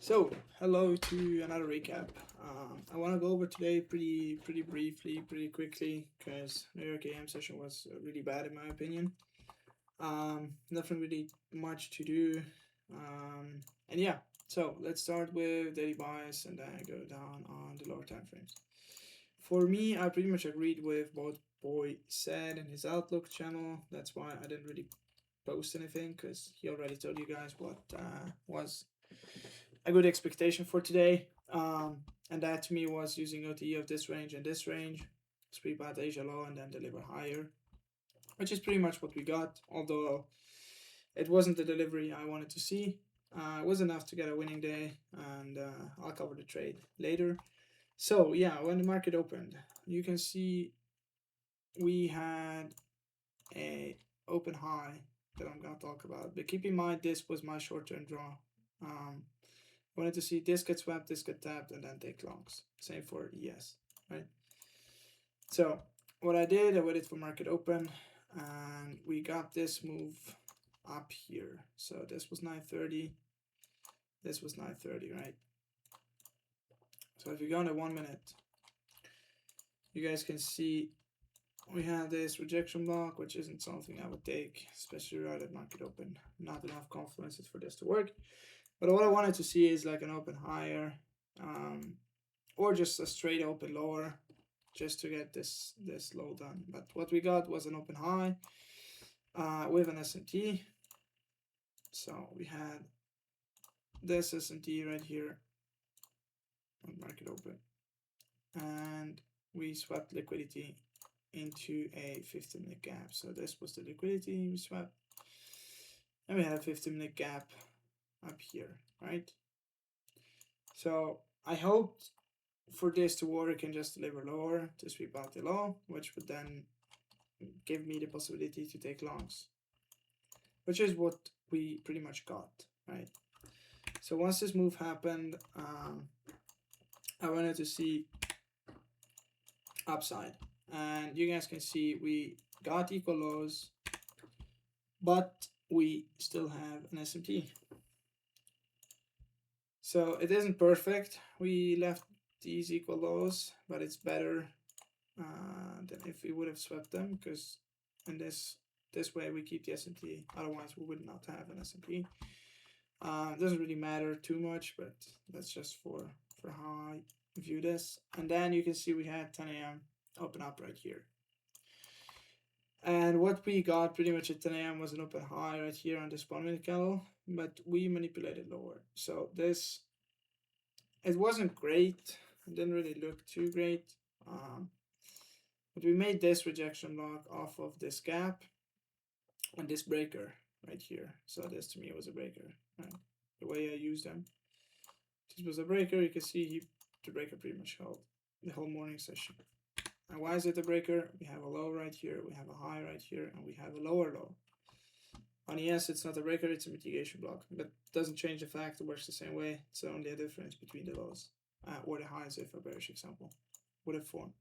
So, hello to another recap. I want to go over today pretty briefly, pretty quickly, because New York AM session was really bad in my opinion. Nothing really much to do. And yeah, so let's start with daily bias and then go down on the lower time frames. For me, I pretty much agreed with what Boy said in his Outlook channel. That's why I didn't really post anything because he already told you guys what was a good expectation for today. And that to me was using OTE of this range and this range, sweep out Asia low and then deliver higher, which is pretty much what we got. Although it wasn't the delivery I wanted to see. It was enough to get a winning day, and I'll cover the trade later. So yeah, when the market opened, you can see we had a open high that I'm gonna talk about. But keep in mind, this was my short-term draw. Wanted to see this get swept, this get tapped, and then take longs. Same for ES, right? So what I did, I waited for market open, and we got this move up here. So this was 930. This was 930, right? So if you go on the 1 minute, you guys can see we have this rejection block, which isn't something I would take, especially right at market open. Not enough confluences for this to work. But what I wanted to see is like an open higher, or just a straight open lower, just to get this low done. But what we got was an open high with an SMT. So we had this SMT right here on market open, and we swept liquidity into a 15-minute gap. So this was the liquidity we swept, and we had a 15-minute gap up here, right? So I hoped for this to work and just deliver lower to sweep out the low, which would then give me the possibility to take longs, which is what we pretty much got, right? So once this move happened, I wanted to see upside, and you guys can see we got equal lows, but we still have an SMT. So it isn't perfect. We left these equal lows, but it's better than if we would have swept them, because in this way we keep the SMT. Otherwise we would not have an SMT. It doesn't really matter too much, but that's just for how I view this. And then you can see we had 10 a.m. open up right here. And what we got pretty much at 10 a.m. was an open high right here on this 1 minute candle, but we manipulated lower. So this, it wasn't great. It didn't really look too great. But we made this rejection block off of this gap and this breaker right here. So this to me was a breaker, right? The way I used them. This was a breaker. You can see the breaker pretty much held the whole morning session. And why is it a breaker? We have a low right here, we have a high right here, and we have a lower low. On ES, it's not a breaker, it's a mitigation block, but doesn't change the fact it works the same way. It's only a difference between the lows or the highs, if a bearish example would have formed.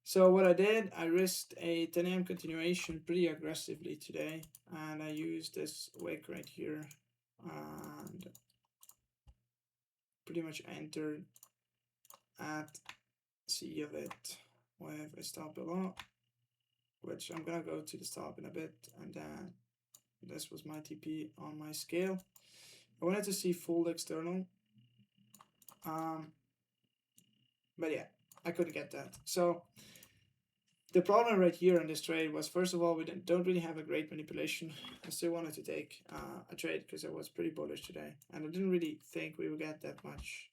So what I did, I risked a 10 a.m. continuation pretty aggressively today, and I used this wick right here and pretty much entered at C of it with a stop below, which I'm gonna go to the stop in a bit, and then this was my TP on my scale. I wanted to see full external, but yeah, I couldn't get that. So the problem right here in this trade was, first of all, we don't really have a great manipulation. I still wanted to take a trade because I was pretty bullish today, and I didn't really think we would get that much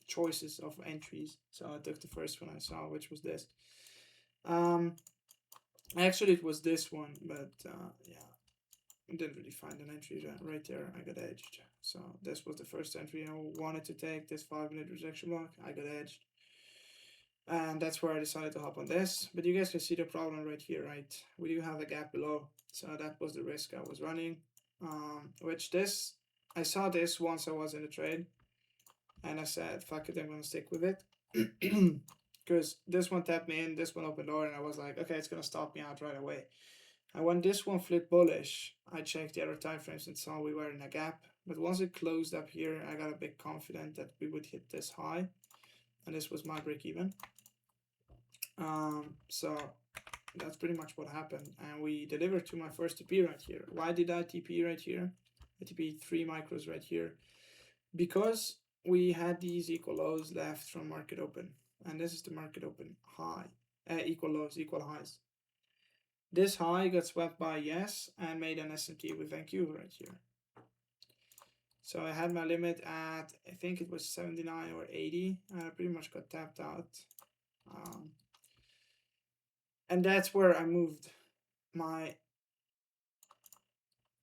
choices of entries. So I took the first one I saw, which was this. Actually, it was this one, but yeah, I didn't really find an entry right there. I got edged. So this was the first entry I wanted to take, this 5-minute rejection block. I got edged. And that's where I decided to hop on this. But you guys can see the problem right here, right? We do have a gap below. So that was the risk I was running. Which this, I saw this once I was in the trade. And I said, fuck it, I'm going to stick with it. Because this one tapped me in, this one opened lower, and I was like, okay, it's going to stop me out right away. And when this one flipped bullish, I checked the other time frames and saw we were in a gap. But once it closed up here, I got a bit confident that we would hit this high, and this was my break even. So that's pretty much what happened, and we delivered to my first TP right here. Why did I TP right here? I TP 3 micros right here because we had these equal lows left from market open, and this is the market open high, equal lows, equal highs. This high got swept by yes and made an SMT with NQ right here. So I had my limit at, I think it was 79 or 80, and I pretty much got tapped out. And that's where I moved my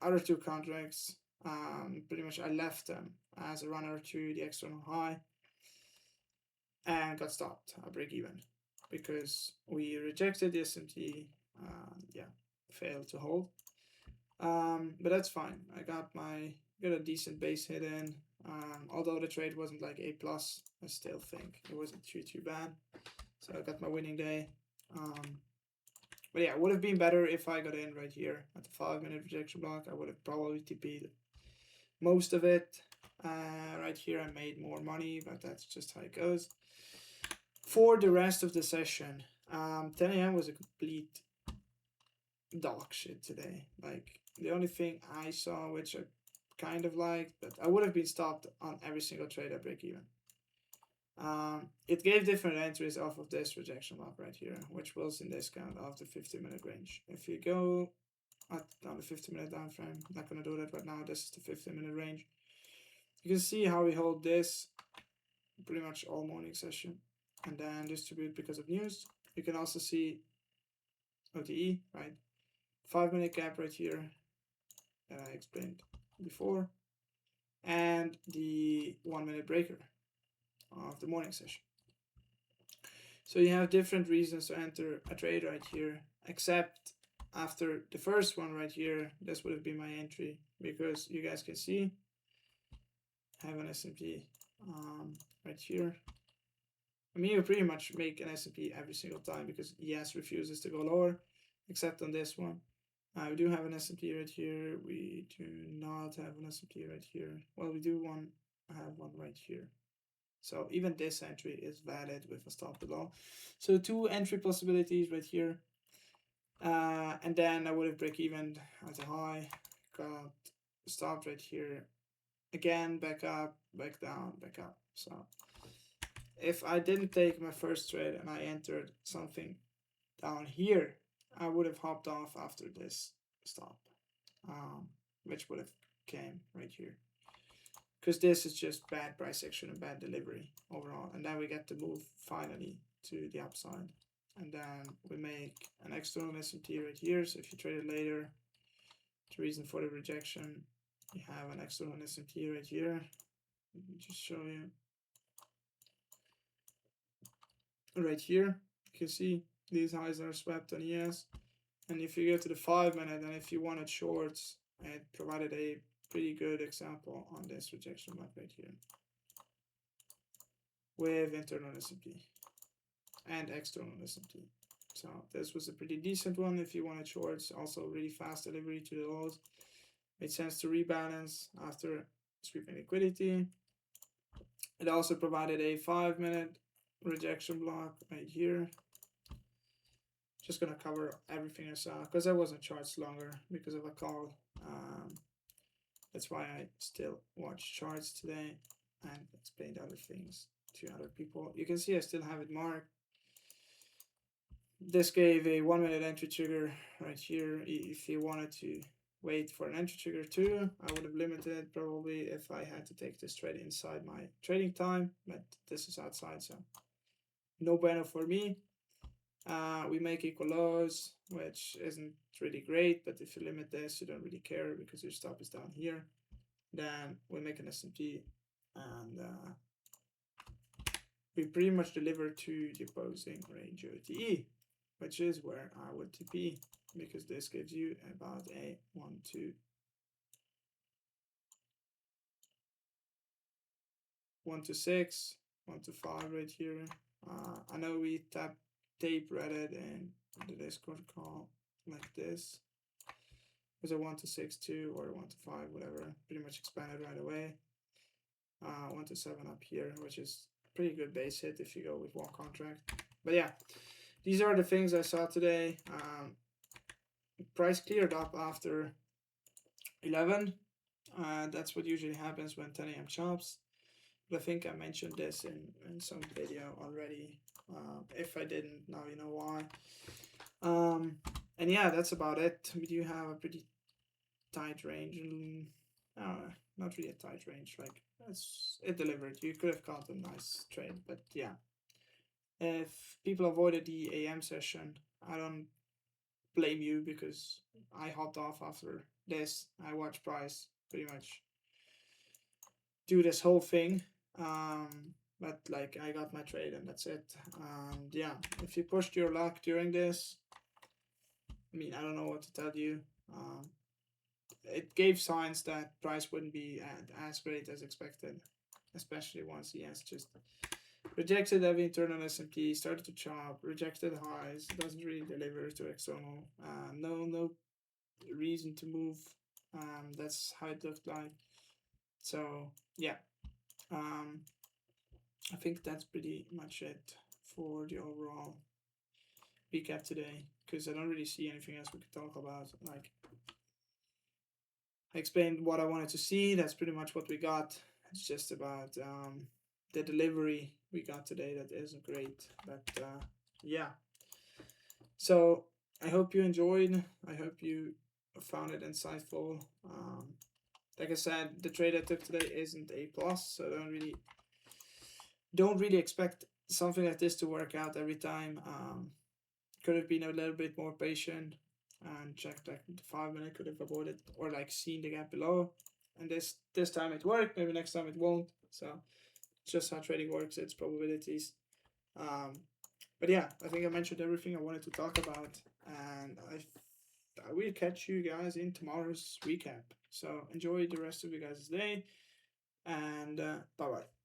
other two contracts. Pretty much I left them as a runner to the external high and got stopped at break even because we rejected the SMT. Yeah, failed to hold. But that's fine. I got a decent base hit in. Although the trade wasn't like A+, I still think it wasn't too bad. So I got my winning day. But yeah, it would have been better if I got in right here at the 5-minute rejection block. I would have probably TP'd most of it. Right here I made more money, but that's just how it goes. For the rest of the session, 10 a.m. was a complete dog shit today. Like, the only thing I saw, which I kind of liked, but I would have been stopped on every single trade at break even. It gave different entries off of this rejection block right here, which was in discount of the 50-minute range. If you go on the 50-minute down frame, I'm not going to do that right now. This is the 50-minute range. You can see how we hold this pretty much all morning session and then distribute because of news. You can also see OTE, right? 5-minute gap right here that I explained before, and the 1-minute breaker of the morning session. So you have different reasons to enter a trade right here, except after the first one right here, this would have been my entry because you guys can see I have an S&P right here. I mean, you pretty much make an S&P every single time because ES refuses to go lower, except on this one. We do have an S&P right here. We do not have an S&P right here. Well, we do have one right here. So even this entry is valid with a stop below. So 2 entry possibilities right here. And then I would have break even at a high, got stopped right here. Again, back up, back down, back up. So if I didn't take my first trade and I entered something down here, I would have hopped off after this stop, which would have came right here. Because this is just bad price action and bad delivery overall. And then we get to move finally to the upside. And then we make an external SMT right here. So if you trade it later, the reason for the rejection, you have an external SMT right here. Let me just show you. Right here, you can see these highs are swept on ES. And if you go to the 5-minute, and if you wanted shorts, it provided a pretty good example on this rejection block right here with internal SMT and external SMT. So this was a pretty decent one if you wanted shorts. Also really fast delivery to the lows. Made sense to rebalance after sweeping liquidity. It also provided a 5-minute rejection block right here. Just gonna cover everything I saw because I wasn't charts longer because of a call. That's why I still watch charts today and explained other things to other people. You can see I still have it marked. This gave a 1-minute entry trigger right here. If you wanted to wait for an entry trigger too, I would have limited it probably if I had to take this trade inside my trading time, but this is outside, so no bueno for me. We make equal lows, which isn't really great, but if you limit this, you don't really care because your stop is down here. Then we make an S&P, and we pretty much deliver to the opposing range OTE, which is where I would TP, because this gives you about a 1, 2, 1 to 6, 1 to 5 right here. I know we tape Reddit and the Discord call like this. was a 1 to 6 2 or 1 to 5, whatever. Pretty much expanded right away. 1 to 7 up here, which is pretty good base hit if you go with one contract. But yeah, these are the things I saw today. Price cleared up after 11. That's what usually happens when 10 a.m. chops. But I think I mentioned this in some video already. If I didn't, now you know why. And yeah, that's about it. We do have a pretty tight range, and not really a tight range. Like it delivered. You could have caught a nice trade, but yeah. If people avoided the AM session, I don't blame you, because I hopped off after this. I watched Price pretty much do this whole thing. But like I got my trade and that's it. And yeah, if you pushed your luck during this, I mean, I don't know what to tell you. It gave signs that Price wouldn't be as great as expected, especially once he has just rejected every internal S&P, started to chop, rejected highs, doesn't really deliver to external. No reason to move. That's how it looked like. So yeah, I think that's pretty much it for the overall recap today, because I don't really see anything else we could talk about. Like, I explained what I wanted to see. That's pretty much what we got. It's just about the delivery we got today that isn't great. But yeah. So I hope you enjoyed. I hope you found it insightful. Like I said, the trade I took today isn't A+, so I don't really expect something like this to work out every time. Could have been a little bit more patient and checked like the 5 minute, could have avoided or like seen the gap below. And this time it worked. Maybe next time it won't. So it's just how trading works. It's probabilities. But yeah, I think I mentioned everything I wanted to talk about, and I will catch you guys in tomorrow's recap. So enjoy the rest of you guys' day, and bye bye.